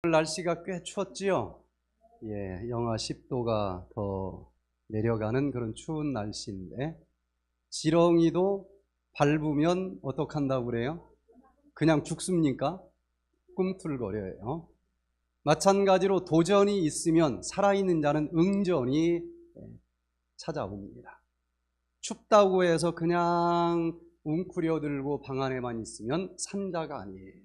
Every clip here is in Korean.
날씨가 꽤 추웠지요? 예, 영하 10도가 더 내려가는 그런 추운 날씨인데, 지렁이도 밟으면 어떡한다고 그래요? 그냥 죽습니까? 꿈틀거려요. 마찬가지로 도전이 있으면 살아있는 자는 응전이 찾아옵니다. 춥다고 해서 그냥 웅크려들고 방 안에만 있으면 산자가 아니에요.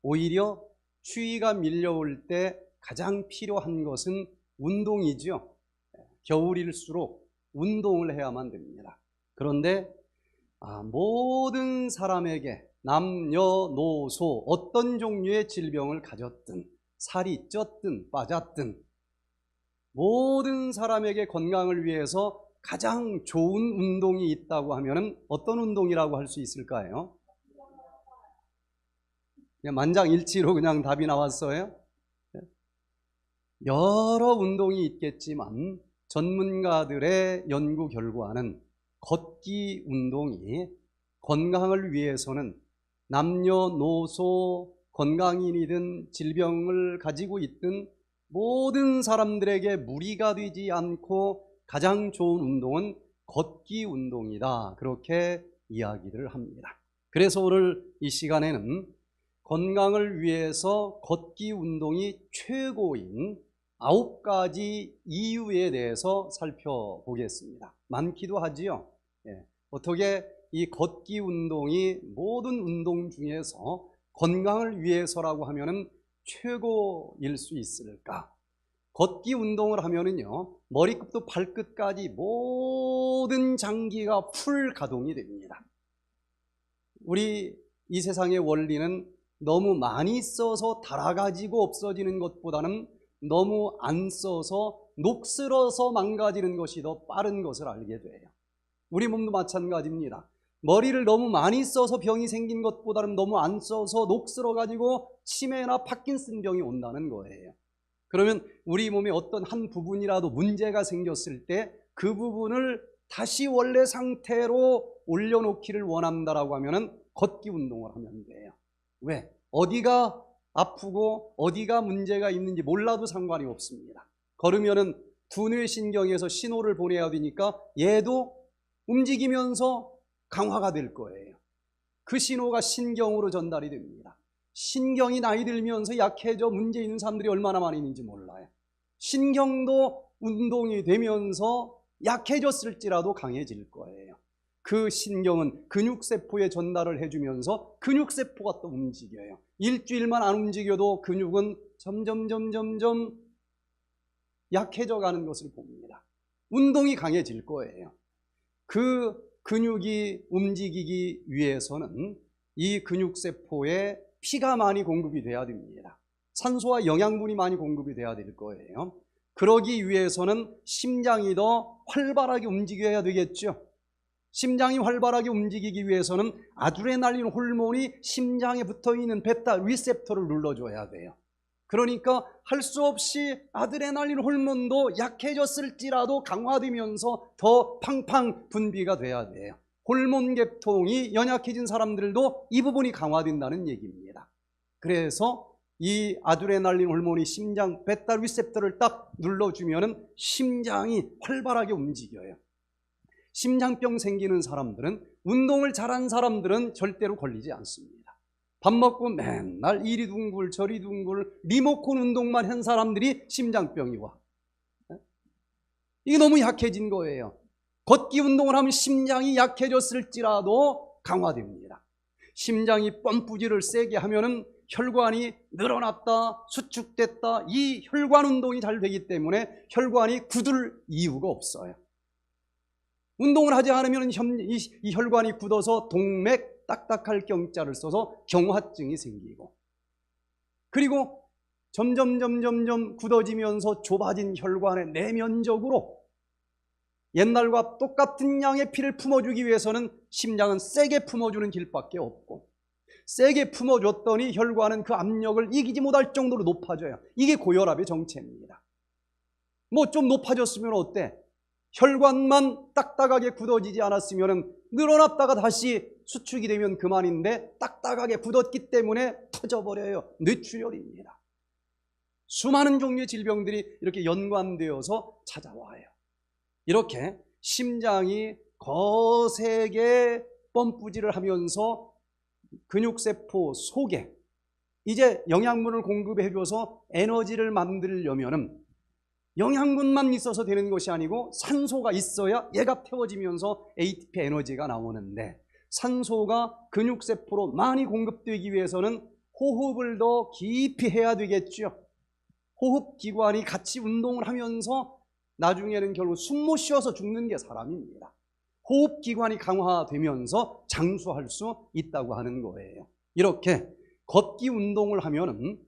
오히려 추위가 밀려올 때 가장 필요한 것은 운동이죠. 겨울일수록 운동을 해야만 됩니다. 그런데 모든 사람에게 남녀노소 어떤 종류의 질병을 가졌든 살이 쪘든 빠졌든 모든 사람에게 건강을 위해서 가장 좋은 운동이 있다고 하면 어떤 운동이라고 할 수 있을까요? 그냥 만장일치로 그냥 답이 나왔어요. 여러 운동이 있겠지만 전문가들의 연구 결과는 걷기 운동이 건강을 위해서는 남녀노소 건강인이든 질병을 가지고 있든 모든 사람들에게 무리가 되지 않고 가장 좋은 운동은 걷기 운동이다, 그렇게 이야기를 합니다. 그래서 오늘 이 시간에는 건강을 위해서 걷기 운동이 최고인 9가지 이유에 대해서 살펴보겠습니다. 많기도 하지요. 어떻게 이 걷기 운동이 모든 운동 중에서 건강을 위해서라고 하면은 최고일 수 있을까? 걷기 운동을 하면은요, 머리끝부터 발끝까지 모든 장기가 풀 가동이 됩니다. 우리 이 세상의 원리는 너무 많이 써서 닳아가지고 없어지는 것보다는 너무 안 써서 녹슬어서 망가지는 것이 더 빠른 것을 알게 돼요. 우리 몸도 마찬가지입니다. 머리를 너무 많이 써서 병이 생긴 것보다는 너무 안 써서 녹슬어가지고 치매나 파킨슨 병이 온다는 거예요. 그러면 우리 몸의 어떤 한 부분이라도 문제가 생겼을 때 그 부분을 다시 원래 상태로 올려놓기를 원한다라고 하면은 걷기 운동을 하면 돼요. 왜? 어디가 아프고 어디가 문제가 있는지 몰라도 상관이 없습니다. 걸으면은 두뇌신경에서 신호를 보내야 되니까 얘도 움직이면서 강화가 될 거예요. 그 신호가 신경으로 전달이 됩니다. 신경이 나이 들면서 약해져 문제 있는 사람들이 얼마나 많이 있는지 몰라요. 신경도 운동이 되면서 약해졌을지라도 강해질 거예요. 그 신경은 근육세포에 전달을 해주면서 근육세포가 또 움직여요. 일주일만 안 움직여도 근육은 점점 약해져 가는 것을 봅니다. 운동이 강해질 거예요. 그 근육이 움직이기 위해서는 이 근육세포에 피가 많이 공급이 돼야 됩니다. 산소와 영양분이 많이 공급이 돼야 될 거예요. 그러기 위해서는 심장이 더 활발하게 움직여야 되겠죠. 심장이 활발하게 움직이기 위해서는 아드레날린 호르몬이 심장에 붙어있는 베타 리셉터를 눌러줘야 돼요. 그러니까 할 수 없이 아드레날린 호르몬도 약해졌을지라도 강화되면서 더 팡팡 분비가 돼야 돼요. 호르몬 계통이 연약해진 사람들도 이 부분이 강화된다는 얘기입니다. 그래서 이 아드레날린 호르몬이 심장 베타 리셉터를 딱 눌러주면은 심장이 활발하게 움직여요. 심장병 생기는 사람들은, 운동을 잘한 사람들은 절대로 걸리지 않습니다. 밥 먹고 맨날 이리 둥글 저리 둥글 리모컨 운동만 한 사람들이 심장병이 와. 이게 너무 약해진 거예요. 걷기 운동을 하면 심장이 약해졌을지라도 강화됩니다. 심장이 펌프질을 세게 하면은 혈관이 늘어났다 수축됐다, 이 혈관 운동이 잘 되기 때문에 혈관이 굳을 이유가 없어요. 운동을 하지 않으면 이 혈관이 굳어서 동맥 딱딱할 경자를 써서 경화증이 생기고, 그리고 점점 굳어지면서 좁아진 혈관의 내면적으로 옛날과 똑같은 양의 피를 품어주기 위해서는 심장은 세게 품어주는 길밖에 없고, 세게 품어줬더니 혈관은 그 압력을 이기지 못할 정도로 높아져요. 이게 고혈압의 정체입니다. 뭐 좀 높아졌으면 어때? 혈관만 딱딱하게 굳어지지 않았으면 늘어났다가 다시 수축이 되면 그만인데, 딱딱하게 굳었기 때문에 터져버려요. 뇌출혈입니다. 수많은 종류의 질병들이 이렇게 연관되어서 찾아와요. 이렇게 심장이 거세게 펌프질을 하면서 근육세포 속에 이제 영양분을 공급해줘서 에너지를 만들려면은 영양분만 있어서 되는 것이 아니고 산소가 있어야 얘가 태워지면서 ATP 에너지가 나오는데, 산소가 근육세포로 많이 공급되기 위해서는 호흡을 더 깊이 해야 되겠죠. 호흡기관이 같이 운동을 하면서 나중에는 결국 숨 못 쉬어서 죽는 게 사람입니다. 호흡기관이 강화되면서 장수할 수 있다고 하는 거예요. 이렇게 걷기 운동을 하면은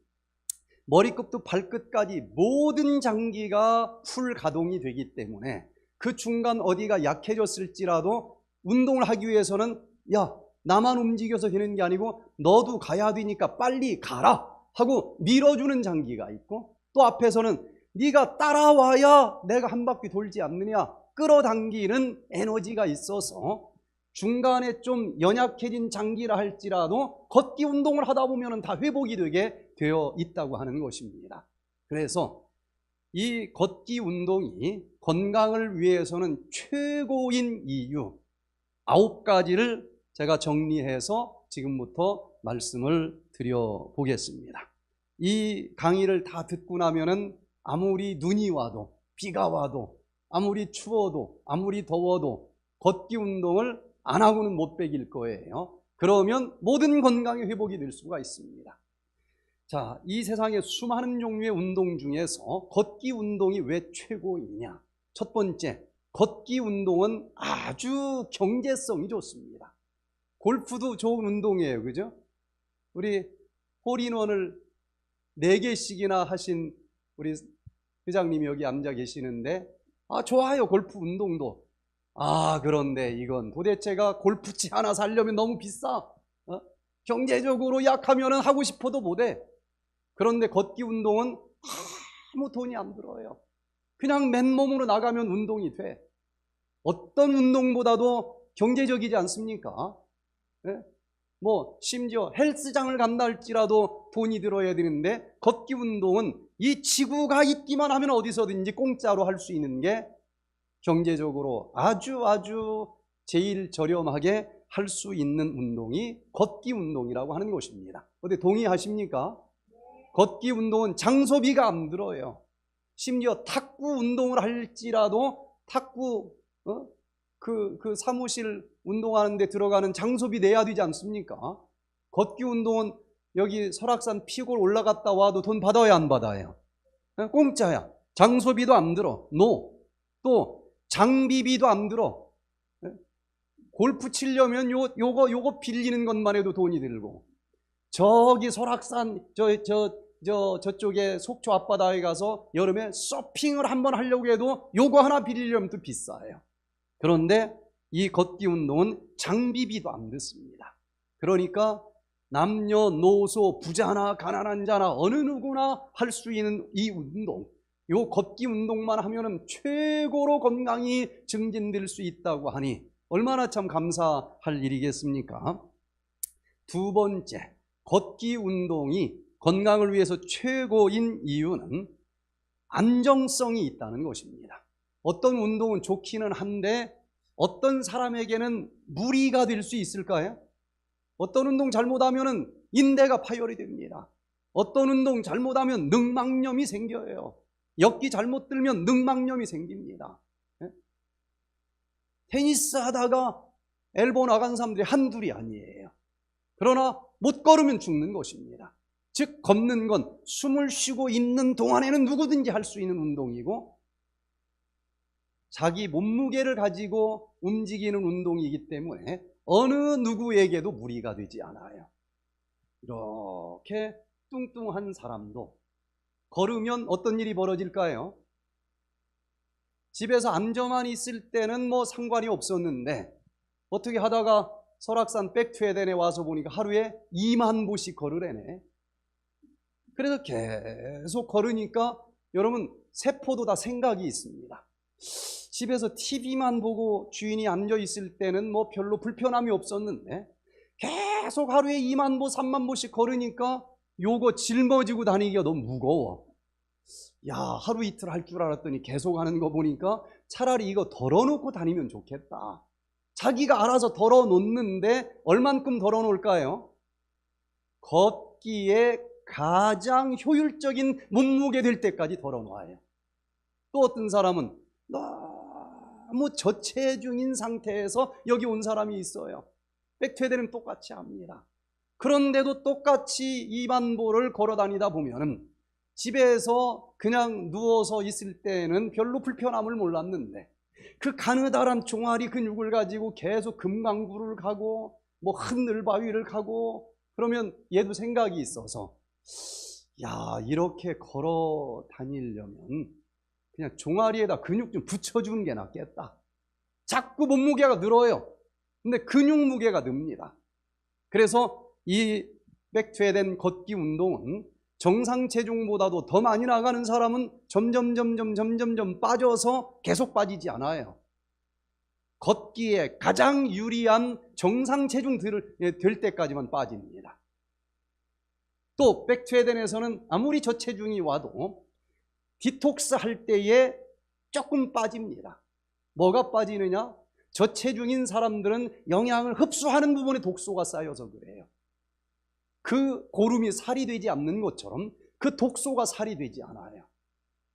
머리끝부터 발끝까지 모든 장기가 풀 가동이 되기 때문에 그 중간 어디가 약해졌을지라도 운동을 하기 위해서는 야, 나만 움직여서 되는 게 아니고 너도 가야 되니까 빨리 가라 하고 밀어주는 장기가 있고, 또 앞에서는 네가 따라와야 내가 한 바퀴 돌지 않느냐 끌어당기는 에너지가 있어서 중간에 좀 연약해진 장기라 할지라도 걷기 운동을 하다 보면 다 회복이 되게 되어 있다고 하는 것입니다. 그래서 이 걷기 운동이 건강을 위해서는 최고인 이유 9가지를 제가 정리해서 지금부터 말씀을 드려보겠습니다. 이 강의를 다 듣고 나면은 아무리 눈이 와도 비가 와도 아무리 추워도 아무리 더워도 걷기 운동을 안 하고는 못 베길 거예요. 그러면 모든 건강이 회복이 될 수가 있습니다. 자, 이 세상에 수많은 종류의 운동 중에서 걷기 운동이 왜 최고이냐? 첫 번째, 걷기 운동은 아주 경제성이 좋습니다. 골프도 좋은 운동이에요, 그죠? 우리 홀인원을 4개씩이나 하신 우리 회장님이 여기 앉아 계시는데, 좋아요, 골프 운동도. 그런데 이건 도대체가 골프채 하나 사려면 너무 비싸. 경제적으로 약하면 하고 싶어도 못해. 그런데 걷기 운동은 아무 돈이 안 들어요. 그냥 맨몸으로 나가면 운동이 돼. 어떤 운동보다도 경제적이지 않습니까? 뭐 심지어 헬스장을 간다 할지라도 돈이 들어야 되는데, 걷기 운동은 이 지구가 있기만 하면 어디서든지 공짜로 할 수 있는 게 경제적으로 아주 제일 저렴하게 할 수 있는 운동이 걷기 운동이라고 하는 것입니다. 어디 동의하십니까? 걷기 운동은 장소비가 안 들어요. 심지어 탁구 운동을 할지라도 탁구 그 사무실 운동하는 데 들어가는 장소비 내야 되지 않습니까? 걷기 운동은 여기 설악산 피골 올라갔다 와도 돈 받아야 안 받아요? 공짜야. 장소비도 안 들어. 또 장비비도 안 들어. 골프 치려면 요거 빌리는 것만 해도 돈이 들고, 저기 설악산 저쪽에 속초 앞바다에 가서 여름에 서핑을 한번 하려고 해도 요거 하나 빌리려면 또 비싸요. 그런데 이 걷기 운동은 장비비도 안 듣습니다. 그러니까 남녀노소 부자나 가난한 자나 어느 누구나 할 수 있는 이 운동, 요 걷기 운동만 하면은 최고로 건강이 증진될 수 있다고 하니 얼마나 참 감사할 일이겠습니까? 두 번째, 걷기 운동이 건강을 위해서 최고인 이유는 안정성이 있다는 것입니다. 어떤 운동은 좋기는 한데 어떤 사람에게는 무리가 될 수 있을까요? 어떤 운동 잘못하면 인대가 파열이 됩니다. 어떤 운동 잘못하면 늑막염이 생겨요. 역기 잘못 들면 늑막염이 생깁니다. 테니스 하다가 엘보 나간 사람들이 한둘이 아니에요. 그러나 못 걸으면 죽는 것입니다. 즉 걷는 건 숨을 쉬고 있는 동안에는 누구든지 할 수 있는 운동이고, 자기 몸무게를 가지고 움직이는 운동이기 때문에 어느 누구에게도 무리가 되지 않아요. 이렇게 뚱뚱한 사람도 걸으면 어떤 일이 벌어질까요? 집에서 앉아만 있을 때는 뭐 상관이 없었는데 어떻게 하다가 설악산 백투에덴에 와서 보니까 하루에 2만 보씩 걸으래네. 그래서 계속 걸으니까 여러분 세포도 다 생각이 있습니다. 집에서 TV만 보고 주인이 앉아 있을 때는 뭐 별로 불편함이 없었는데 계속 하루에 2만 보, 3만 보씩 걸으니까 요거 짊어지고 다니기가 너무 무거워. 야, 하루 이틀 할 줄 알았더니 계속 하는 거 보니까 차라리 이거 덜어놓고 다니면 좋겠다. 자기가 알아서 덜어놓는데 얼만큼 덜어놓을까요? 걷기에 가장 효율적인 몸무게 될 때까지 덜어놓아요. 또 어떤 사람은 너무 저체중인 상태에서 여기 온 사람이 있어요. 백퇴대는 똑같이 합니다. 그런데도 똑같이 2만보를 걸어 다니다 보면 집에서 그냥 누워서 있을 때는 별로 불편함을 몰랐는데 그 가느다란 종아리 근육을 가지고 계속 금강구를 가고 뭐 하늘바위를 가고 그러면 얘도 생각이 있어서 야, 이렇게 걸어 다니려면 그냥 종아리에다 근육 좀 붙여주는 게 낫겠다. 자꾸 몸무게가 늘어요. 근데 근육 무게가 늡니다. 그래서 이 백퇴된 걷기 운동은 정상 체중보다도 더 많이 나가는 사람은 점점 빠져서 계속 빠지지 않아요. 걷기에 가장 유리한 정상 체중 될 때까지만 빠집니다. 또 백퇴된에서는 아무리 저체중이 와도 디톡스 할 때에 조금 빠집니다. 뭐가 빠지느냐? 저체중인 사람들은 영양을 흡수하는 부분에 독소가 쌓여서 그래요. 그 고름이 살이 되지 않는 것처럼 그 독소가 살이 되지 않아요.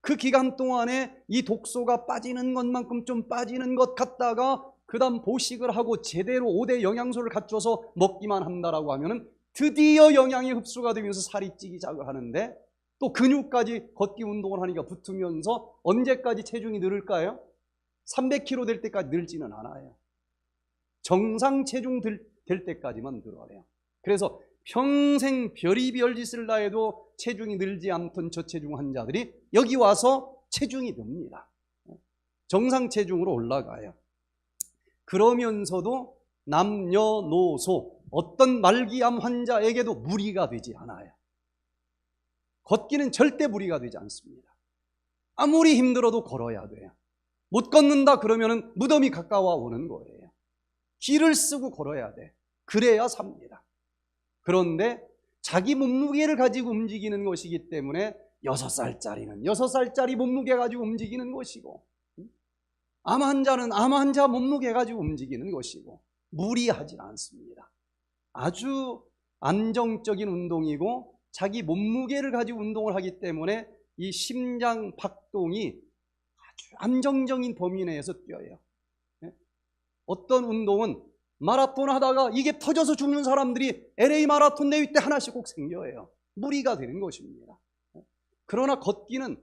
그 기간 동안에 이 독소가 빠지는 것만큼 좀 빠지는 것 같다가 그 다음 보식을 하고 제대로 5대 영양소를 갖춰서 먹기만 한다라고 하면은 드디어 영양이 흡수가 되면서 살이 찌기 시작을 하는데 또 근육까지 걷기 운동을 하니까 붙으면서 언제까지 체중이 늘을까요? 300kg 될 때까지 늘지는 않아요. 정상 체중 될 때까지만 늘어요. 그래서 평생 별의별 짓을 다 해도 체중이 늘지 않던 저체중 환자들이 여기 와서 체중이 늡니다. 정상 체중으로 올라가요. 그러면서도 남녀노소 어떤 말기암 환자에게도 무리가 되지 않아요. 걷기는 절대 무리가 되지 않습니다. 아무리 힘들어도 걸어야 돼요. 못 걷는다 그러면 무덤이 가까워 오는 거예요. 기를 쓰고 걸어야 돼. 그래야 삽니다. 그런데 자기 몸무게를 가지고 움직이는 것이기 때문에 6살짜리는 6살짜리 몸무게 가지고 움직이는 것이고 암 환자는 암 환자 몸무게 가지고 움직이는 것이고 무리하지 않습니다. 아주 안정적인 운동이고 자기 몸무게를 가지고 운동을 하기 때문에 이 심장 박동이 아주 안정적인 범위 내에서 뛰어요. 어떤 운동은 마라톤 하다가 이게 터져서 죽는 사람들이 LA 마라톤 대회 때 하나씩 꼭 생겨요. 무리가 되는 것입니다. 그러나 걷기는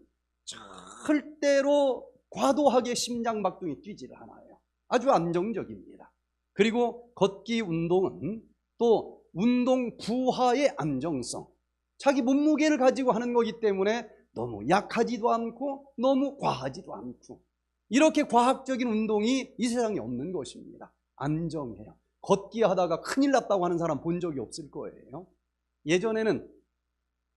절대로 과도하게 심장 박동이 뛰지를 않아요. 아주 안정적입니다. 그리고 걷기 운동은 또 운동 부하의 안정성, 자기 몸무게를 가지고 하는 거기 때문에 너무 약하지도 않고 너무 과하지도 않고 이렇게 과학적인 운동이 이 세상에 없는 것입니다. 안정해요. 걷기 하다가 큰일 났다고 하는 사람 본 적이 없을 거예요. 예전에는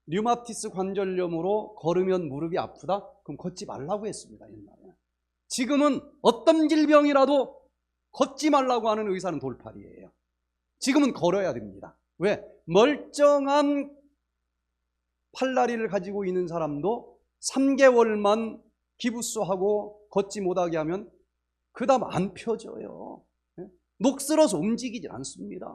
류마티스 관절염으로 걸으면 무릎이 아프다? 그럼 걷지 말라고 했습니다. 옛날에. 지금은 어떤 질병이라도 걷지 말라고 하는 의사는 돌팔이에요. 지금은 걸어야 됩니다. 왜? 멀쩡한 팔다리를 가지고 있는 사람도 3개월만 기부스하고 걷지 못하게 하면 그 다음 안 펴져요. 녹슬어서 움직이질 않습니다.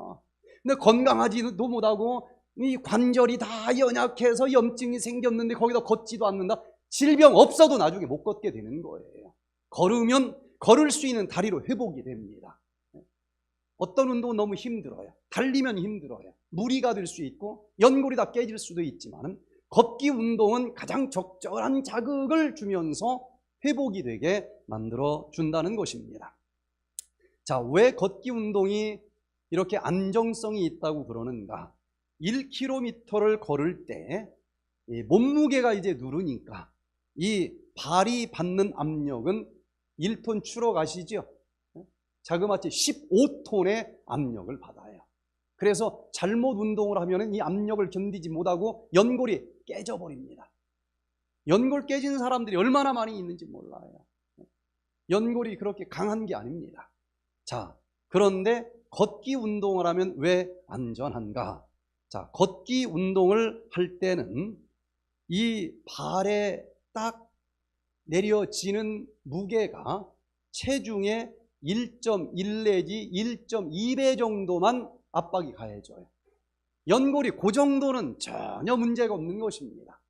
근데 건강하지도 못하고 이 관절이 다 연약해서 염증이 생겼는데 거기다 걷지도 않는다. 질병 없어도 나중에 못 걷게 되는 거예요. 걸으면 걸을 수 있는 다리로 회복이 됩니다. 어떤 운동은 너무 힘들어요. 달리면 힘들어요. 무리가 될 수 있고 연골이 다 깨질 수도 있지만 걷기 운동은 가장 적절한 자극을 주면서 회복이 되게 만들어 준다는 것입니다. 자, 왜 걷기 운동이 이렇게 안정성이 있다고 그러는가? 1km를 걸을 때 몸무게가 이제 누르니까 이 발이 받는 압력은 1톤 추락하시죠? 자그마치 15톤의 압력을 받아요. 그래서 잘못 운동을 하면 이 압력을 견디지 못하고 연골이 깨져버립니다. 연골 깨지는 사람들이 얼마나 많이 있는지 몰라요. 연골이 그렇게 강한 게 아닙니다. 자, 그런데 걷기 운동을 하면 왜 안전한가? 자, 걷기 운동을 할 때는 이 발에 딱 내려지는 무게가 체중의 1.1 내지 1.2배 정도만 압박이 가해져요. 연골이 그 정도는 전혀 문제가 없는 것입니다.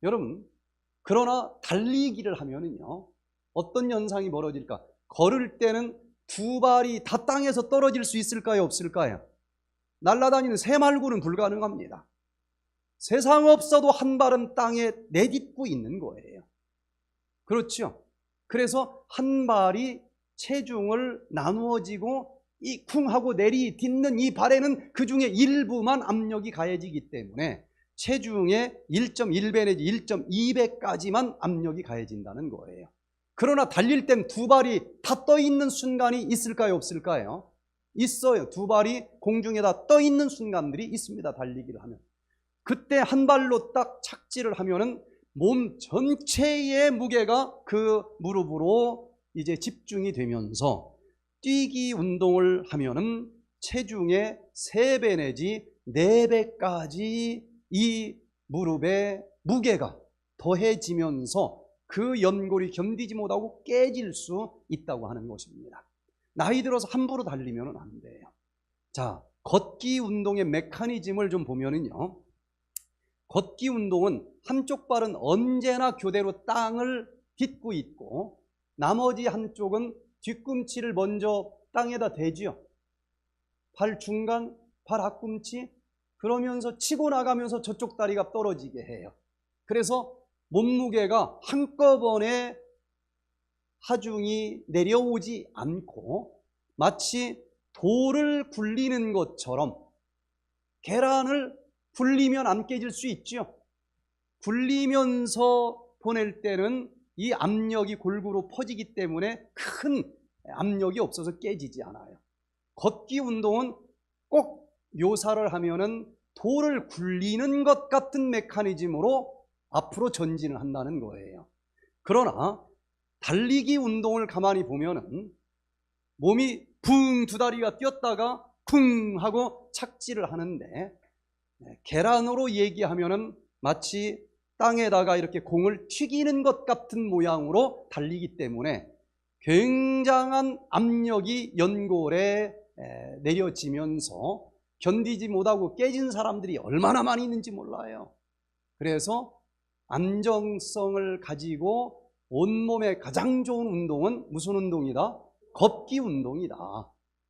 여러분, 그러나 달리기를 하면은요, 어떤 현상이 벌어질까? 걸을 때는 두 발이 다 땅에서 떨어질 수 있을까요? 없을까요? 날아다니는 새 말고는 불가능합니다. 세상 없어도 한 발은 땅에 내딛고 있는 거예요. 그렇죠? 그래서 한 발이 체중을 나누어지고 이 쿵 하고 내리딛는 이 발에는 그 중에 일부만 압력이 가해지기 때문에 체중의 1.1배 내지 1.2배까지만 압력이 가해진다는 거예요. 그러나 달릴 땐 두 발이 다 떠 있는 순간이 있을까요? 없을까요? 있어요. 두 발이 공중에 다 떠 있는 순간들이 있습니다. 달리기를 하면. 그때 한 발로 딱 착지를 하면은 몸 전체의 무게가 그 무릎으로 이제 집중이 되면서 뛰기 운동을 하면은 체중의 3배 내지 4배까지 이 무릎의 무게가 더해지면서 그 연골이 견디지 못하고 깨질 수 있다고 하는 것입니다. 나이 들어서 함부로 달리면 안 돼요. 자, 걷기 운동의 메커니즘을 좀 보면은요, 걷기 운동은 한쪽 발은 언제나 교대로 땅을 딛고 있고 나머지 한쪽은 뒤꿈치를 먼저 땅에다 대지요. 발 중간, 발 앞꿈치, 그러면서 치고 나가면서 저쪽 다리가 떨어지게 해요. 그래서 몸무게가 한꺼번에 하중이 내려오지 않고 마치 돌을 굴리는 것처럼, 계란을 굴리면 안 깨질 수 있죠. 굴리면서 보낼 때는 이 압력이 골고루 퍼지기 때문에 큰 압력이 없어서 깨지지 않아요. 걷기 운동은 꼭 묘사를 하면은 돌을 굴리는 것 같은 메커니즘으로 앞으로 전진을 한다는 거예요. 그러나 달리기 운동을 가만히 보면은 몸이 붕 두 다리가 뛰었다가 쿵 하고 착지를 하는데, 계란으로 얘기하면은 마치 땅에다가 이렇게 공을 튀기는 것 같은 모양으로 달리기 때문에 굉장한 압력이 연골에 내려지면서 견디지 못하고 깨진 사람들이 얼마나 많이 있는지 몰라요. 그래서 안정성을 가지고 온몸에 가장 좋은 운동은 무슨 운동이다? 걷기 운동이다.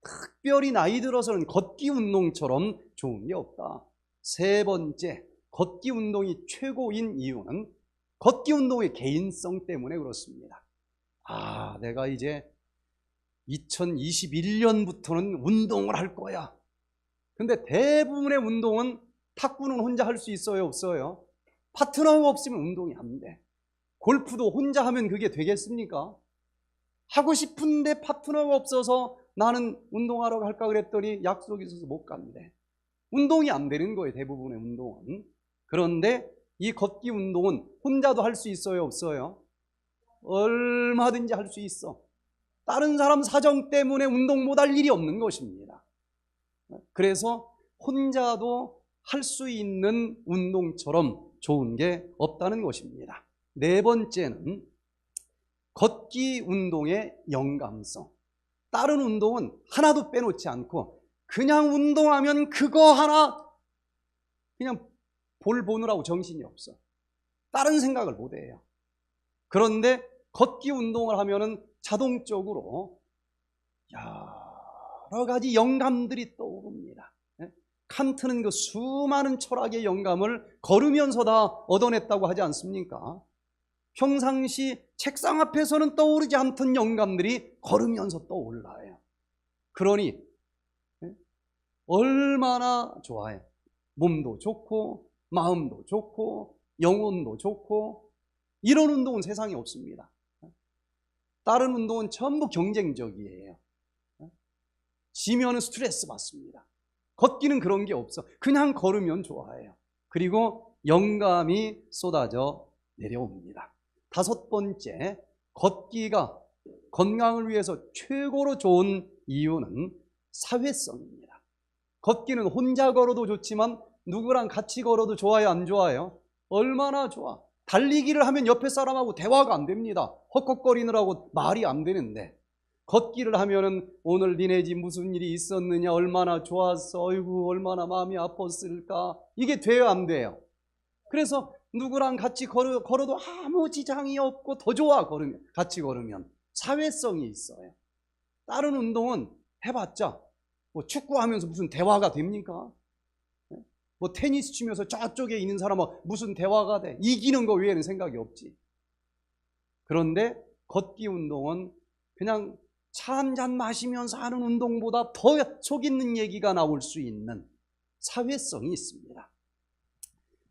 특별히 나이 들어서는 걷기 운동처럼 좋은 게 없다. 세 번째, 걷기 운동이 최고인 이유는 걷기 운동의 개인성 때문에 그렇습니다. 내가 이제 2021년부터는 운동을 할 거야. 근데 대부분의 운동은 탁구는 혼자 할 수 있어요? 없어요? 파트너가 없으면 운동이 안 돼. 골프도 혼자 하면 그게 되겠습니까? 하고 싶은데 파트너가 없어서 나는 운동하러 갈까 그랬더니 약속이 있어서 못 간대. 운동이 안 되는 거예요, 대부분의 운동은. 그런데 이 걷기 운동은 혼자도 할 수 있어요? 없어요? 얼마든지 할 수 있어. 다른 사람 사정 때문에 운동 못할 일이 없는 것입니다. 그래서 혼자도 할 수 있는 운동처럼 좋은 게 없다는 것입니다. 네 번째는 걷기 운동의 영감성. 다른 운동은 하나도 빼놓지 않고 그냥 운동하면 그거 하나 그냥 볼 보느라고 정신이 없어. 다른 생각을 못 해요. 그런데 걷기 운동을 하면은 자동적으로 여러 가지 영감들이 떠오릅니다. 칸트는 그 수많은 철학의 영감을 걸으면서 다 얻어냈다고 하지 않습니까? 평상시 책상 앞에서는 떠오르지 않던 영감들이 걸으면서 떠올라요. 그러니 얼마나 좋아요. 몸도 좋고 마음도 좋고 영혼도 좋고, 이런 운동은 세상에 없습니다. 다른 운동은 전부 경쟁적이에요. 지면은 스트레스 받습니다. 걷기는 그런 게 없어. 그냥 걸으면 좋아해요. 그리고 영감이 쏟아져 내려옵니다. 다섯 번째, 걷기가 건강을 위해서 최고로 좋은 이유는 사회성입니다. 걷기는 혼자 걸어도 좋지만 누구랑 같이 걸어도 좋아요, 안 좋아요? 얼마나 좋아. 달리기를 하면 옆에 사람하고 대화가 안 됩니다. 헉헉거리느라고 말이 안 되는데, 걷기를 하면은 오늘 니네 집 무슨 일이 있었느냐, 얼마나 좋았어, 어이구 얼마나 마음이 아팠을까, 이게 돼야 안 돼요. 그래서 누구랑 같이 걸어도 아무 지장이 없고 더 좋아. 같이 걸으면 사회성이 있어요. 다른 운동은 해봤자 뭐 축구하면서 무슨 대화가 됩니까? 뭐 테니스 치면서 저쪽에 있는 사람하고 무슨 대화가 돼? 이기는 거 외에는 생각이 없지. 그런데 걷기 운동은 그냥 차 한 잔 마시면서 하는 운동보다 더 속 있는 얘기가 나올 수 있는 사회성이 있습니다.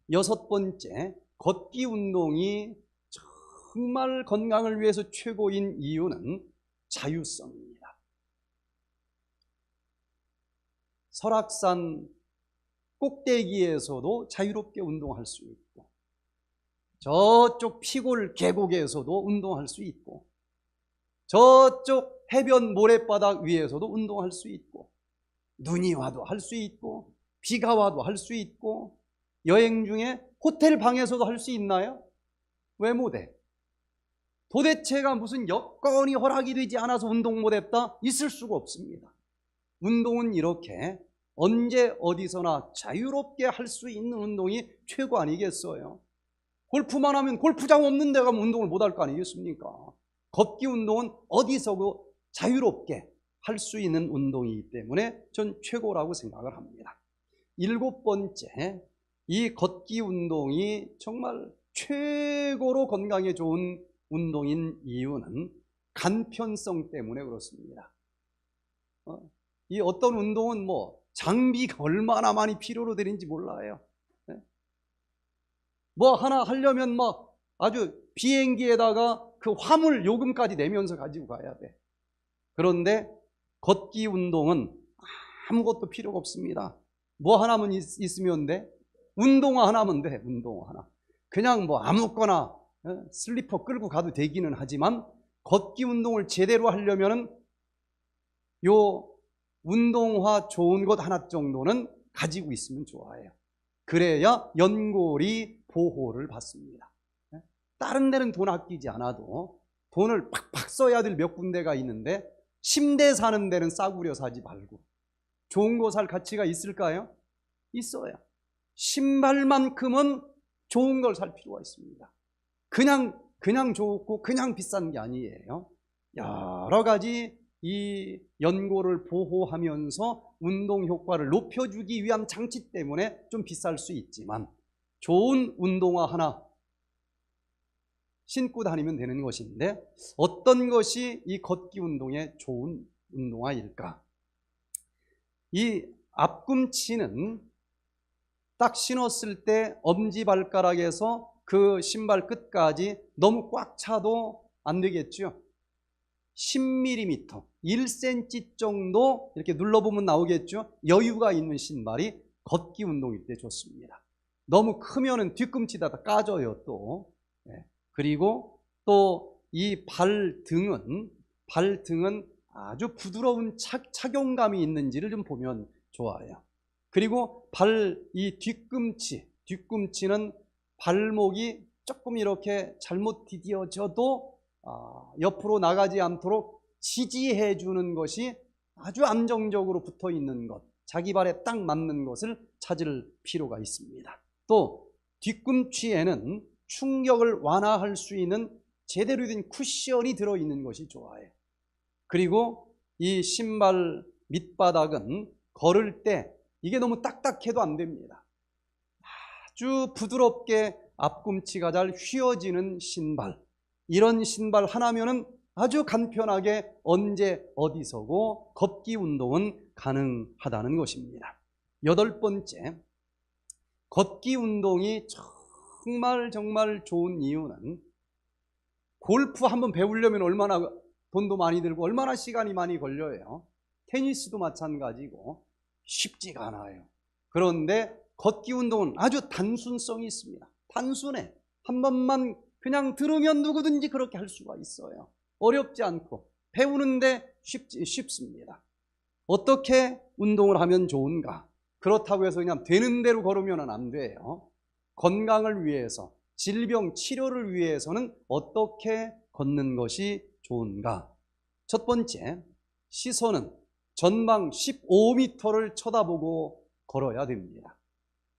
6번째, 걷기 운동이 정말 건강을 위해서 최고인 이유는 자유성입니다. 설악산 꼭대기에서도 자유롭게 운동할 수 있고, 저쪽 피골 계곡에서도 운동할 수 있고, 저쪽 해변 모래바닥 위에서도 운동할 수 있고, 눈이 와도 할 수 있고, 비가 와도 할 수 있고, 여행 중에 호텔 방에서도 할 수 있나요? 왜 못해? 도대체가 무슨 여건이 허락이 되지 않아서 운동 못했다? 있을 수가 없습니다. 운동은 이렇게 언제 어디서나 자유롭게 할 수 있는 운동이 최고 아니겠어요? 골프만 하면 골프장 없는 데 가면 운동을 못할 거 아니겠습니까? 걷기 운동은 어디서도 자유롭게 할 수 있는 운동이기 때문에 전 최고라고 생각을 합니다. 7번째, 이 걷기 운동이 정말 최고로 건강에 좋은 운동인 이유는 간편성 때문에 그렇습니다. 이 어떤 운동은 뭐 장비가 얼마나 많이 필요로 되는지 몰라요. 뭐 하나 하려면 막 아주 비행기에다가 그 화물 요금까지 내면서 가지고 가야 돼. 그런데 걷기 운동은 아무것도 필요가 없습니다. 뭐 하나만 있으면 돼? 운동화 하나면 돼. 운동화 하나. 그냥 뭐 아무거나 슬리퍼 끌고 가도 되기는 하지만, 걷기 운동을 제대로 하려면은 요 운동화 좋은 것 하나 정도는 가지고 있으면 좋아요. 그래야 연골이 보호를 받습니다. 다른 데는 돈 아끼지 않아도 돈을 팍팍 써야 될 몇 군데가 있는데, 침대 사는 데는 싸구려 사지 말고 좋은 거 살 가치가 있을까요? 있어요. 신발만큼은 좋은 걸 살 필요가 있습니다. 그냥 좋고 그냥 비싼 게 아니에요. 여러 가지 이 연골을 보호하면서 운동 효과를 높여주기 위한 장치 때문에 좀 비쌀 수 있지만, 좋은 운동화 하나 신고 다니면 되는 것인데, 어떤 것이 이 걷기 운동의 좋은 운동화일까? 이 앞꿈치는 딱 신었을 때 엄지발가락에서 그 신발 끝까지 너무 꽉 차도 안 되겠죠. 10mm, 1cm 정도 이렇게 눌러보면 나오겠죠. 여유가 있는 신발이 걷기 운동일 때 좋습니다. 너무 크면은 뒤꿈치다 까져요 또. 그리고 또 이 발등은 아주 부드러운 착용감이 있는지를 좀 보면 좋아요. 그리고 이 뒤꿈치는 발목이 조금 이렇게 잘못 디뎌져도 옆으로 나가지 않도록 지지해 주는 것이 아주 안정적으로 붙어 있는 것, 자기 발에 딱 맞는 것을 찾을 필요가 있습니다. 또 뒤꿈치에는 충격을 완화할 수 있는 제대로 된 쿠션이 들어있는 것이 좋아요. 그리고 이 신발 밑바닥은 걸을 때 이게 너무 딱딱해도 안 됩니다. 아주 부드럽게 앞꿈치가 잘 휘어지는 신발, 이런 신발 하나면은 아주 간편하게 언제 어디서고 걷기 운동은 가능하다는 것입니다. 8번째, 걷기 운동이 정말 좋은 이유는, 골프 한번 배우려면 얼마나 돈도 많이 들고 얼마나 시간이 많이 걸려요. 테니스도 마찬가지고 쉽지가 않아요. 그런데 걷기 운동은 아주 단순성이 있습니다. 단순해. 한 번만 그냥 들으면 누구든지 그렇게 할 수가 있어요. 어렵지 않고 배우는데 쉽습니다. 어떻게 운동을 하면 좋은가? 그렇다고 해서 그냥 되는 대로 걸으면 안 돼요. 건강을 위해서, 질병 치료를 위해서는 어떻게 걷는 것이 좋은가? 첫 번째, 시선은 전방 15m를 쳐다보고 걸어야 됩니다.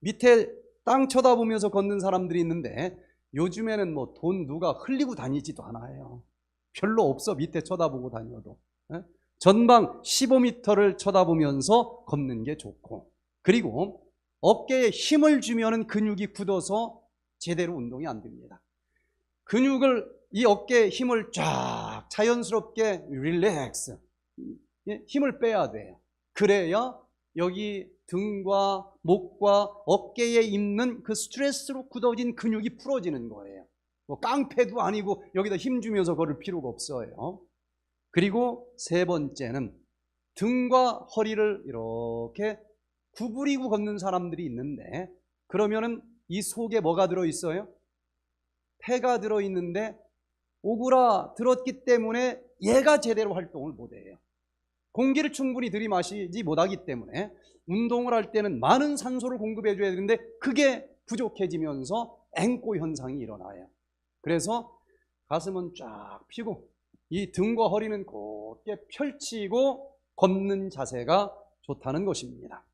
밑에 땅 쳐다보면서 걷는 사람들이 있는데 요즘에는 뭐 돈 누가 흘리고 다니지도 않아요. 별로 없어, 밑에 쳐다보고 다녀도. 전방 15m를 쳐다보면서 걷는 게 좋고, 그리고 어깨에 힘을 주면은 근육이 굳어서 제대로 운동이 안 됩니다. 근육을, 이 어깨에 힘을 쫙 자연스럽게 릴렉스, 힘을 빼야 돼요. 그래야 여기 등과 목과 어깨에 있는 그 스트레스로 굳어진 근육이 풀어지는 거예요. 뭐 깡패도 아니고 여기다 힘 주면서 걸을 필요가 없어요. 그리고 세 번째는 등과 허리를 이렇게 구부리고 걷는 사람들이 있는데, 그러면은 이 속에 뭐가 들어있어요? 폐가 들어있는데 오그라들었기 때문에 얘가 제대로 활동을 못해요. 공기를 충분히 들이마시지 못하기 때문에 운동을 할 때는 많은 산소를 공급해 줘야 되는데 그게 부족해지면서 앵꼬 현상이 일어나요. 그래서 가슴은 쫙 펴고 이 등과 허리는 곧게 펼치고 걷는 자세가 좋다는 것입니다.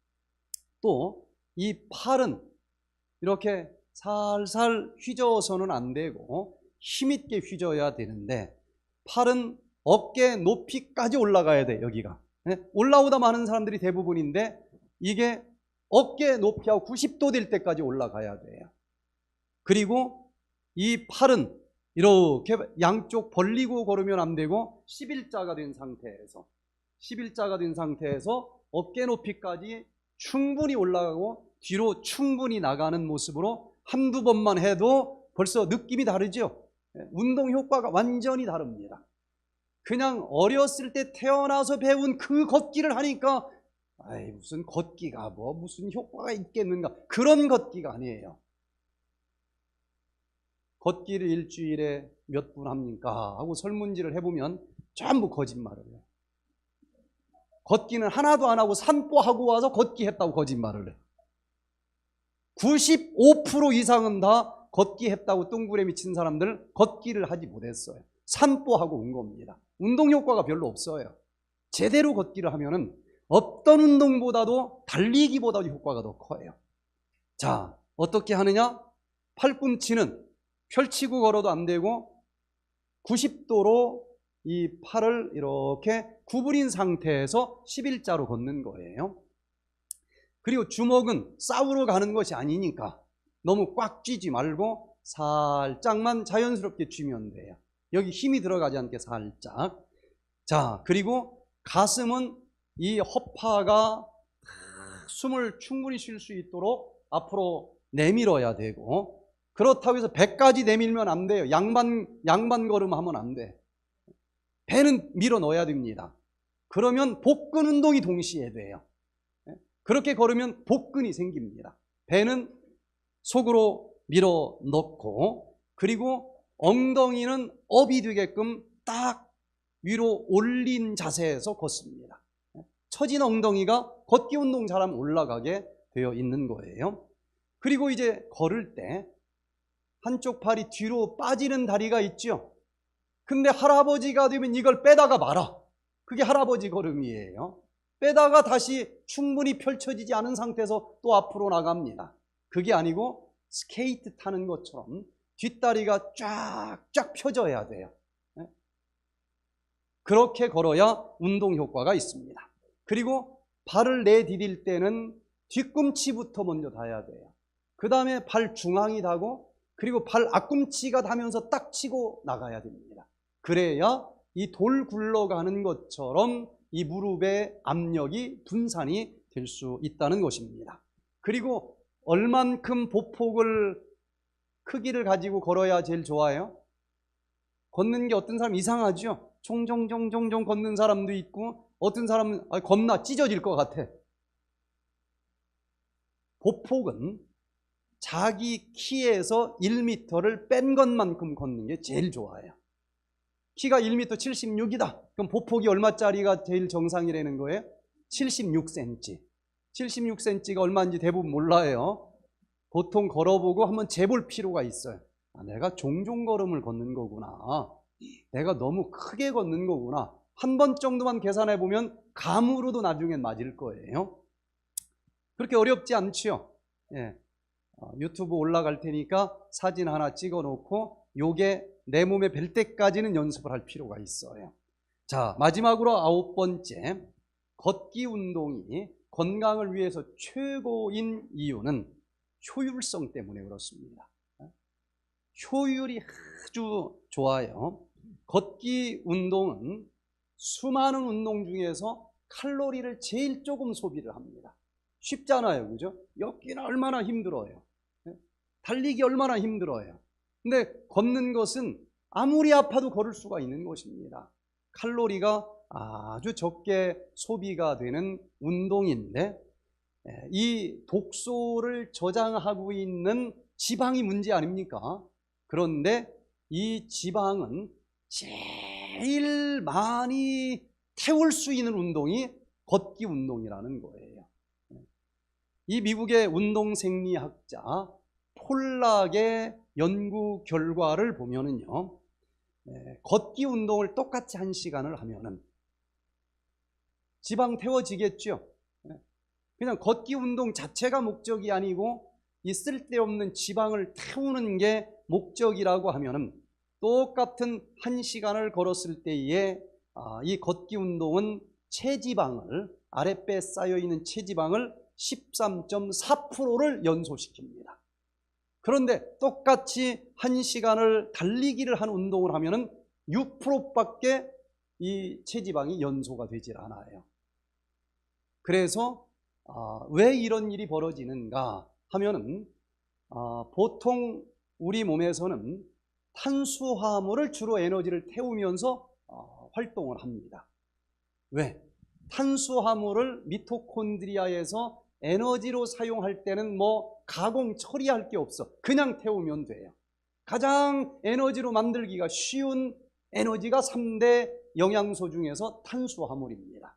또 이 팔은 이렇게 살살 휘저어서는 안 되고 힘있게 휘저어야 되는데, 팔은 어깨 높이까지 올라가야 돼. 여기가 올라오다 마는 사람들이 대부분인데 이게 어깨 높이하고 90도 될 때까지 올라가야 돼요. 그리고 이 팔은 이렇게 양쪽 벌리고 걸으면 안 되고 11자가 된 상태에서 어깨 높이까지 충분히 올라가고 뒤로 충분히 나가는 모습으로 한두 번만 해도 벌써 느낌이 다르죠. 운동 효과가 완전히 다릅니다. 그냥 어렸을 때 태어나서 배운 그 걷기를 하니까 아이 무슨 걷기가 뭐 무슨 효과가 있겠는가, 그런 걷기가 아니에요. 걷기를 일주일에 몇 분 합니까 하고 설문지를 해보면 전부 거짓말을 해요. 걷기는 하나도 안 하고 산보하고 와서 걷기 했다고 거짓말을 해요. 95% 이상은 다 걷기 했다고 똥구레미 친 사람들 걷기를 하지 못했어요. 산보하고 온 겁니다. 운동 효과가 별로 없어요. 제대로 걷기를 하면은 어떤 운동보다도 달리기보다도 효과가 더 커요. 자, 어떻게 하느냐? 팔꿈치는 펼치고 걸어도 안 되고 90도로 이 팔을 이렇게 구부린 상태에서 11자로 걷는 거예요. 그리고 주먹은 싸우러 가는 것이 아니니까 너무 꽉 쥐지 말고 살짝만 자연스럽게 쥐면 돼요. 여기 힘이 들어가지 않게 살짝. 자, 그리고 가슴은 이 허파가 숨을 충분히 쉴 수 있도록 앞으로 내밀어야 되고, 그렇다고 해서 배까지 내밀면 안 돼요. 양반 걸음 하면 안 돼. 배는 밀어 넣어야 됩니다. 그러면 복근 운동이 동시에 돼요. 그렇게 걸으면 복근이 생깁니다. 배는 속으로 밀어 넣고, 그리고 엉덩이는 업이 되게끔 딱 위로 올린 자세에서 걷습니다. 처진 엉덩이가 걷기 운동 잘하면 올라가게 되어 있는 거예요. 그리고 이제 걸을 때 한쪽 팔이 뒤로 빠지는 다리가 있죠. 근데 할아버지가 되면 이걸 빼다가 말아. 그게 할아버지 걸음이에요. 빼다가 다시 충분히 펼쳐지지 않은 상태에서 또 앞으로 나갑니다. 그게 아니고 스케이트 타는 것처럼 뒷다리가 쫙쫙 펴져야 돼요. 그렇게 걸어야 운동 효과가 있습니다. 그리고 발을 내디딜 때는 뒤꿈치부터 먼저 닿아야 돼요. 그 다음에 발 중앙이 닿고, 그리고 발 앞꿈치가 닿으면서 딱 치고 나가야 됩니다. 그래야 이 돌 굴러가는 것처럼 이 무릎의 압력이 분산이 될 수 있다는 것입니다. 그리고 얼만큼 보폭을 크기를 가지고 걸어야 제일 좋아요? 걷는 게 어떤 사람 이상하죠? 종종종종종 걷는 사람도 있고, 어떤 사람은 겁나 찢어질 것 같아. 보폭은 자기 키에서 1m를 뺀 것만큼 걷는 게 제일 좋아요. 키가 1m 76이다. 그럼 보폭이 얼마짜리가 제일 정상이라는 거예요? 76cm. 76cm가 얼마인지 대부분 몰라요. 보통 걸어보고 한번 재볼 필요가 있어요. 아, 내가 종종 걸음을 걷는 거구나. 내가 너무 크게 걷는 거구나. 한 번 정도만 계산해 보면 감으로도 나중엔 맞을 거예요. 그렇게 어렵지 않죠? 예. 유튜브 올라갈 테니까 사진 하나 찍어 놓고 요게 내 몸에 뵐 때까지는 연습을 할 필요가 있어요. 자, 마지막으로 9번째, 걷기 운동이 건강을 위해서 최고인 이유는 효율성 때문에 그렇습니다. 효율이 아주 좋아요. 걷기 운동은 수많은 운동 중에서 칼로리를 제일 조금 소비를 합니다. 쉽잖아요, 그죠? 걷기는 얼마나 힘들어요. 달리기 얼마나 힘들어요. 근데 걷는 것은 아무리 아파도 걸을 수가 있는 것입니다. 칼로리가 아주 적게 소비가 되는 운동인데, 이 독소를 저장하고 있는 지방이 문제 아닙니까? 그런데 이 지방은 제일 많이 태울 수 있는 운동이 걷기 운동이라는 거예요. 이 미국의 운동생리학자 폴락의 연구 결과를 보면은요, 걷기 운동을 똑같이 1시간을 하면은 지방 태워지겠죠. 그냥 걷기 운동 자체가 목적이 아니고 이 쓸데없는 지방을 태우는 게 목적이라고 하면은 똑같은 1시간을 걸었을 때에 이 걷기 운동은 체지방을, 아랫배에 쌓여있는 체지방을 13.4%를 연소시킵니다. 그런데 똑같이 1시간을 달리기를 한 운동을 하면은 6%밖에 이 체지방이 연소가 되질 않아요. 그래서 왜 이런 일이 벌어지는가 하면은 보통 우리 몸에서는 탄수화물을 주로 에너지를 태우면서 활동을 합니다. 왜? 탄수화물을 미토콘드리아에서 에너지로 사용할 때는 뭐 가공 처리할 게 없어. 그냥 태우면 돼요. 가장 에너지로 만들기가 쉬운 에너지가 3대 영양소 중에서 탄수화물입니다.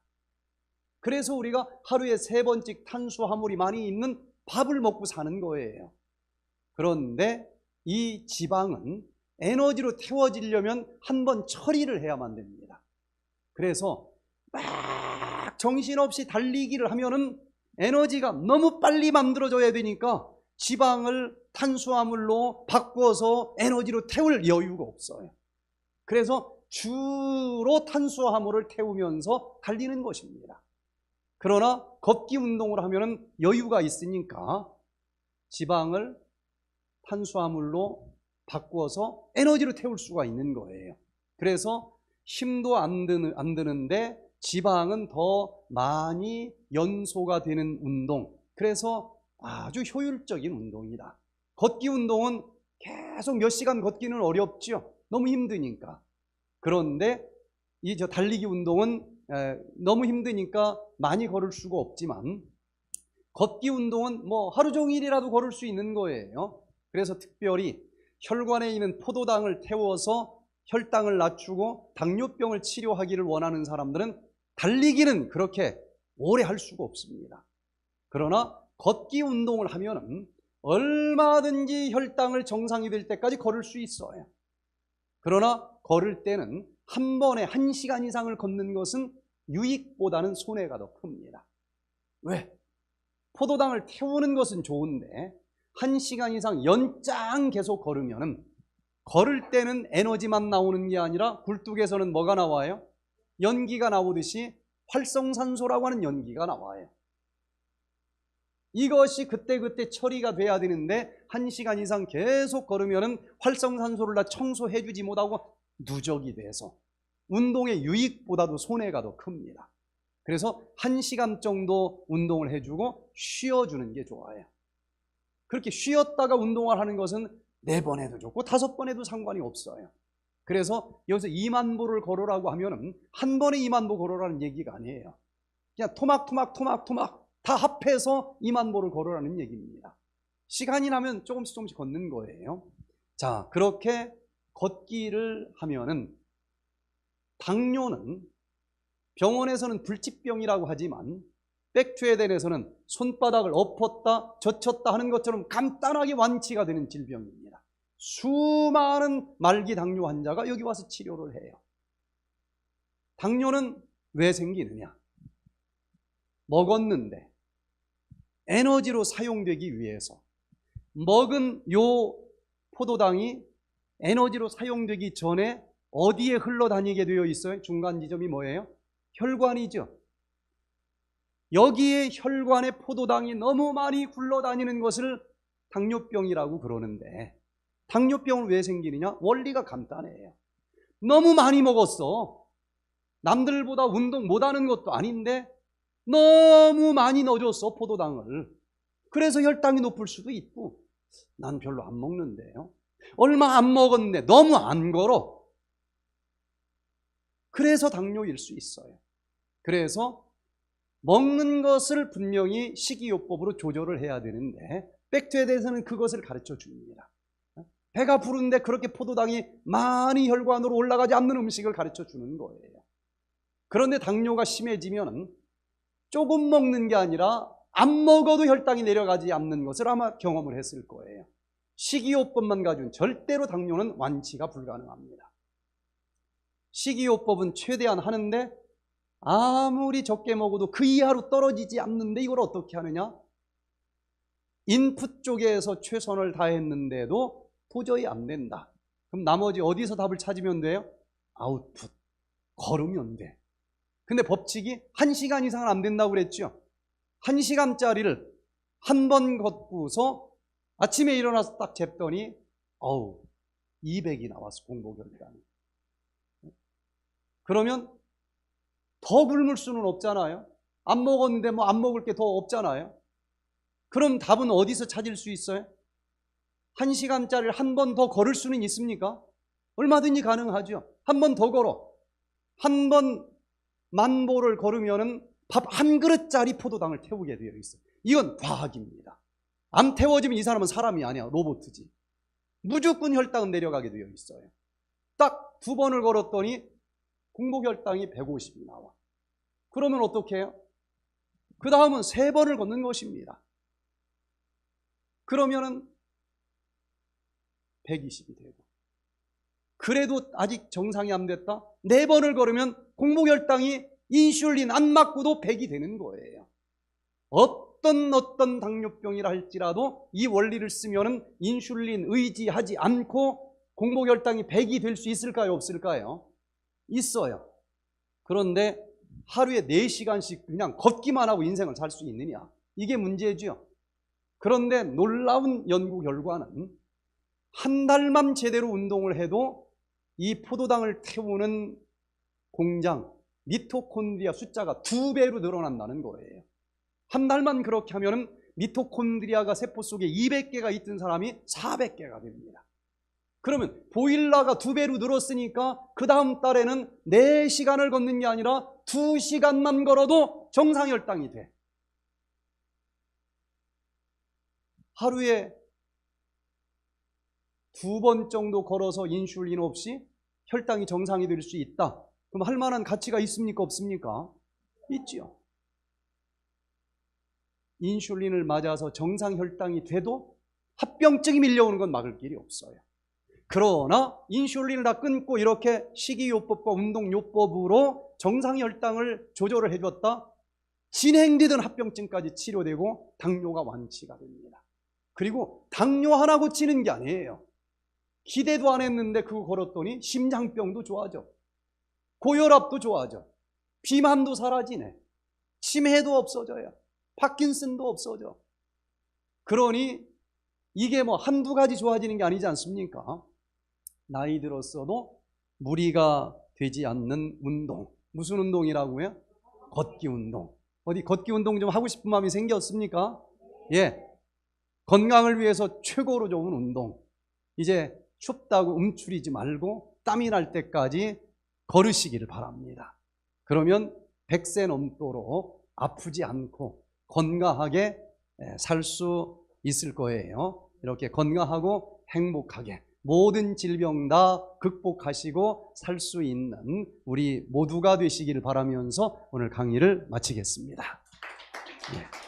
그래서 우리가 하루에 3번씩 탄수화물이 많이 있는 밥을 먹고 사는 거예요. 그런데 이 지방은 에너지로 태워지려면 한번 처리를 해야만 됩니다. 그래서 막 정신없이 달리기를 하면은 에너지가 너무 빨리 만들어져야 되니까 지방을 탄수화물로 바꿔서 에너지로 태울 여유가 없어요. 그래서 주로 탄수화물을 태우면서 달리는 것입니다. 그러나 걷기 운동을 하면은 여유가 있으니까 지방을 탄수화물로 바꿔서 에너지로 태울 수가 있는 거예요. 그래서 힘도 안 드는데 지방은 더 많이 연소가 되는 운동. 그래서 아주 효율적인 운동이다. 걷기 운동은 계속 몇 시간 걷기는 어렵죠. 너무 힘드니까. 그런데 이 달리기 운동은 너무 힘드니까 많이 걸을 수가 없지만 걷기 운동은 뭐 하루 종일이라도 걸을 수 있는 거예요. 그래서 특별히 혈관에 있는 포도당을 태워서 혈당을 낮추고 당뇨병을 치료하기를 원하는 사람들은 달리기는 그렇게 오래 할 수가 없습니다. 그러나 걷기 운동을 하면은 얼마든지 혈당을 정상이 될 때까지 걸을 수 있어요. 그러나 걸을 때는 한 번에 1시간 이상을 걷는 것은 유익보다는 손해가 더 큽니다. 왜? 포도당을 태우는 것은 좋은데 1시간 이상 연장 계속 걸으면은 걸을 때는 에너지만 나오는 게 아니라 굴뚝에서는 뭐가 나와요? 연기가 나오듯이 활성산소라고 하는 연기가 나와요. 이것이 그때그때 처리가 돼야 되는데 1시간 이상 계속 걸으면은 활성산소를 다 청소해 주지 못하고 누적이 돼서 운동의 유익보다도 손해가 더 큽니다. 그래서 1시간 정도 운동을 해주고 쉬어주는 게 좋아요. 그렇게 쉬었다가 운동을 하는 것은 4번 해도 좋고 5번 해도 상관이 없어요. 그래서 여기서 2만 보를 걸으라고 하면은 한 번에 2만 보 걸으라는 얘기가 아니에요. 그냥 토막 다 합해서 2만 보를 걸으라는 얘기입니다. 시간이 나면 조금씩 걷는 거예요. 자, 그렇게 걷기를 하면은 당뇨는 병원에서는 불치병이라고 하지만 백투에덴에서는 손바닥을 엎었다 젖혔다 하는 것처럼 간단하게 완치가 되는 질병입니다. 수많은 말기 당뇨 환자가 여기 와서 치료를 해요. 당뇨는 왜 생기느냐? 먹었는데 에너지로 사용되기 위해서 먹은 요 포도당이 에너지로 사용되기 전에 어디에 흘러다니게 되어 있어요? 중간 지점이 뭐예요? 혈관이죠. 여기에 혈관에 포도당이 너무 많이 굴러다니는 것을 당뇨병이라고 그러는데, 당뇨병은 왜 생기느냐? 원리가 간단해요. 너무 많이 먹었어. 남들보다 운동 못하는 것도 아닌데 너무 많이 넣어줬어, 포도당을. 그래서 혈당이 높을 수도 있고, 난 별로 안 먹는데요, 얼마 안 먹었는데 너무 안 걸어. 그래서 당뇨일 수 있어요. 그래서 먹는 것을 분명히 식이요법으로 조절을 해야 되는데, 백투에 대해서는 그것을 가르쳐 줍니다. 배가 부른데 그렇게 포도당이 많이 혈관으로 올라가지 않는 음식을 가르쳐 주는 거예요. 그런데 당뇨가 심해지면 조금 먹는 게 아니라 안 먹어도 혈당이 내려가지 않는 것을 아마 경험을 했을 거예요. 식이요법만 가지고는 절대로 당뇨는 완치가 불가능합니다. 식이요법은 최대한 하는데 아무리 적게 먹어도 그 이하로 떨어지지 않는데, 이걸 어떻게 하느냐? 인풋 쪽에서 최선을 다했는데도 도저히 안 된다. 그럼 나머지 어디서 답을 찾으면 돼요? 아웃풋, 걸으면 돼. 근데 법칙이 1시간 이상은 안 된다고 그랬죠. 1시간짜리를 한 번 걷고서 아침에 일어나서 딱 쟀더니 200이 나왔어, 공복혈당이. 그러면 더 굶을 수는 없잖아요. 안 먹었는데 뭐 안 먹을 게 더 없잖아요. 그럼 답은 어디서 찾을 수 있어요? 1시간짜리를 한 번 더 걸을 수는 있습니까? 얼마든지 가능하죠. 한 번 더 걸어. 한 번 만보를 걸으면은 밥 한 그릇짜리 포도당을 태우게 되어 있어요. 이건 과학입니다. 안 태워지면 이 사람은 사람이 아니야, 로봇이지. 무조건 혈당은 내려가게 되어 있어요. 딱 2번을 걸었더니 공복혈당이 150이 나와. 그러면 어떻게 해요? 그 다음은 3번을 걷는 것입니다. 그러면은 120이 되고, 그래도 아직 정상이 안 됐다? 4번을 걸으면 공복혈당이 인슐린 안 맞고도 100이 되는 거예요. 어떤 당뇨병이라 할지라도 이 원리를 쓰면은 인슐린 의지하지 않고 공복혈당이 100이 될 수 있을까요, 없을까요? 있어요. 그런데 하루에 4시간씩 그냥 걷기만 하고 인생을 살 수 있느냐? 이게 문제죠. 그런데 놀라운 연구 결과는 한 달만 제대로 운동을 해도 이 포도당을 태우는 공장, 미토콘드리아 숫자가 2배로 늘어난다는 거예요. 한 달만 그렇게 하면 미토콘드리아가 세포 속에 200개가 있던 사람이 400개가 됩니다. 그러면 보일러가 2배로 늘었으니까 그 다음 달에는 4시간을 걷는 게 아니라 2시간만 걸어도 정상혈당이 돼. 하루에 2번 정도 걸어서 인슐린 없이 혈당이 정상이 될 수 있다. 그럼 할 만한 가치가 있습니까, 없습니까? 있지요. 인슐린을 맞아서 정상 혈당이 돼도 합병증이 밀려오는 건 막을 길이 없어요. 그러나 인슐린을 다 끊고 이렇게 식이요법과 운동요법으로 정상 혈당을 조절을 해줬다, 진행되던 합병증까지 치료되고 당뇨가 완치가 됩니다. 그리고 당뇨 하나 고치는 게 아니에요. 기대도 안 했는데 그거 걸었더니 심장병도 좋아져, 고혈압도 좋아져, 비만도 사라지네, 치매도 없어져요, 파킨슨도 없어져. 그러니 이게 뭐 한두 가지 좋아지는 게 아니지 않습니까? 나이 들었어도 무리가 되지 않는 운동. 무슨 운동이라고요? 걷기 운동. 어디 걷기 운동 좀 하고 싶은 마음이 생겼습니까? 예, 건강을 위해서 최고로 좋은 운동. 이제 춥다고 움츠리지 말고 땀이 날 때까지 걸으시기를 바랍니다. 그러면 100세 넘도록 아프지 않고 건강하게 살 수 있을 거예요. 이렇게 건강하고 행복하게 모든 질병 다 극복하시고 살 수 있는 우리 모두가 되시기를 바라면서 오늘 강의를 마치겠습니다. 예.